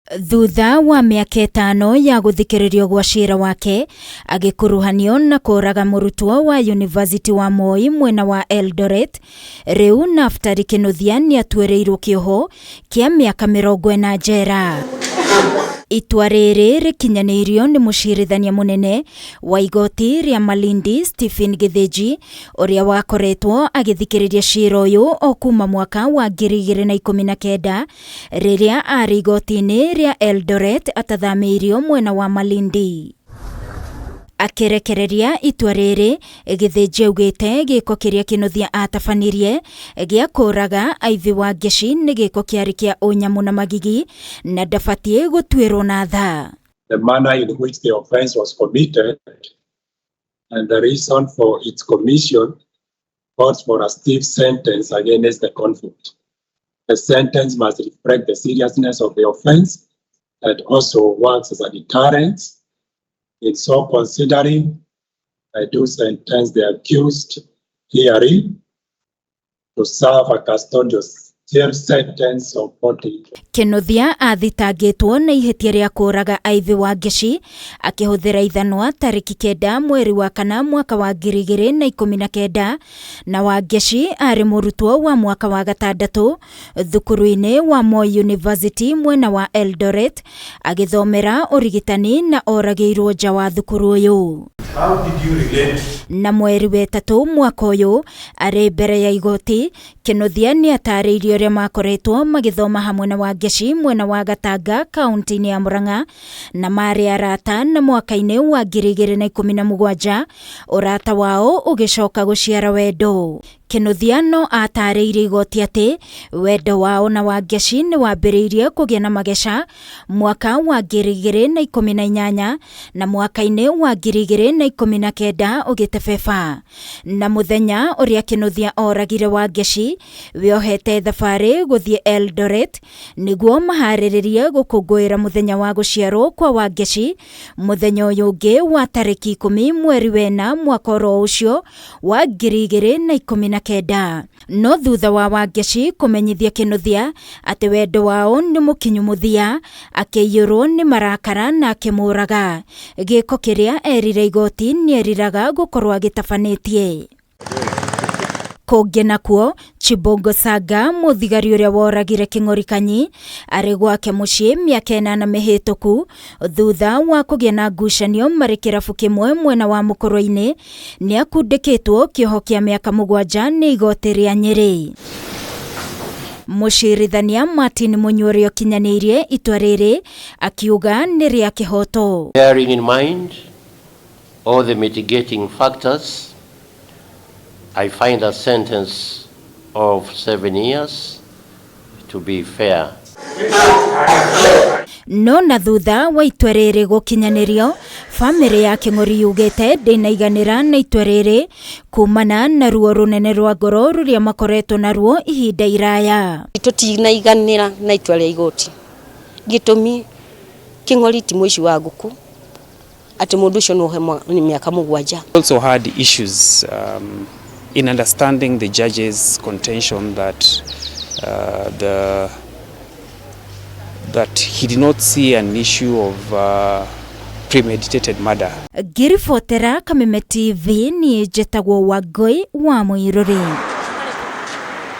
Thutha wa mĩaka 5 ya guthikiririo gwa cira wake agikuruhanio na kuuraga murutwo wa University wa Moi mwena wa Eldoret, riu Naftali Kinuthia ni atuĩrĩirwo kĩoho kia mĩaka 40 njera. Itua rĩrĩ rĩkinyanĩirio nĩ mũcirithania mũnene wa igoti rĩa Malindi GITHINJI ũrĩa wakoretwo agĩthikĩrĩria cira ũyũ o kuma mwaka wa 2019 rĩrĩa arĩ igoti-inĩ rĩa Eldoret atathamĩirio mwena wa Malindi. Akirekereria itua rĩrĩ GITHINJI augĩte gĩko kĩrĩa Kinuthia atabanirie gĩa kũraga Ivy Wangeci nĩ gĩko kĩarĩ kĩa ũnyamu na magigi na ndabatiĩ gũtuĩrwo na tha. The manner in which the offense was committed and the reason for its commission calls for a stiff sentence against the convict. The sentence must reflect the seriousness of the offense and also works as a deterrent. In so considering, I do sentence the accused herein to serve a custodial sentence of 40 years. Kinuthia athitangĩtwo na ihĩtia rĩa kũraga Ivy Wangeci akĩhũthĩra ithanwa tarĩki 9 mweri wa kana mwaka wa 2019 na Wangeci arĩ mũrutwo wa mwaka wa 6 thukuru-inĩ wa Moi University mwena wa Eldoret agĩthomera ũrigitani na oragĩirwo nja wa thukuru ũyũ. How did you relate? Na mweri wa 3 mwaka ũyũ arĩ mbere ya igoti, Kinuthia ni atarĩirio ũrĩa makoretwo magĩthoma hamwe na Wangeci mwena wa Gatanga kaunti-inĩ ya Murang'a na marĩ arata na mwaka-inĩ wa 2017 ũrata wao ũgĩcoka gũciara wendo. Kinuthia no atarĩirie igoti atĩ wendo wao na Wangeci nĩ wambĩrĩirie kũgĩa na mageca mwaka wa 2018 na mwaka-inĩ wa 2019 ũgĩtebeba. Na mũthenya ũrĩa Kinuthia oragire Wangeci wĩohete thabarĩ gũthiĩ Eldoret nĩguo maharĩrĩrie gũkũngũĩra mũthenya wa gũciarwo kwa Wangeci mũthenya ũyũ ũngĩ wa tarĩki 10 mweri wena mwaka ũcio wa 2019. No thutha wa Wangeci kũmenyithia Kinuthia atĩ wendo wao nĩ mũkinyu mũthia akĩiyũrwo nĩ marakara na akĩmũraga, gĩko kĩrĩa erire igoti nĩ eriraga gũkorwo agĩtabanĩtie. Kũngĩ nakuo Chibongo Saga mũthigari ũrĩa woragire King'ori Kanyi arĩ gwake mũciĩ mĩaka 8 mĩhĩtũku thutha wa kũgĩa na ngucanio marĩ kĩrabu kĩmwe mwena wa MUKURWE-INI nĩ akundĩkĩtwo kĩoho kĩa mĩaka 7 nĩ igoti rĩa Nyeri. Mũcirithania Martin Munyori okinyanĩirie itua rĩrĩ akiuga nĩ rĩa kĩhoto. Bearing in mind all the mitigating factors, I find a sentence of 7 years to be fair. No na thutha wa itua rĩrĩ gũkinyanĩrio, famĩlĩ ya King'ori yugĩte ndĩnaiganĩra na itua rĩrĩ kumana na ruo rũnene rwa ngoro rũrĩa makoretwo naruo ihinda iraya. Tũtinaiganĩra na itua rĩa igoti. Gĩtũmi King'ori ti mũici wa ngũkũ atĩ mũndũ ũcio no he mĩaka 7. Also had issues in understanding the judge's contention that that he did not see an issue of premeditated murder. Ngiribotera Kameme TV ni njĩtagwo Wangui wa Mũirũrĩ.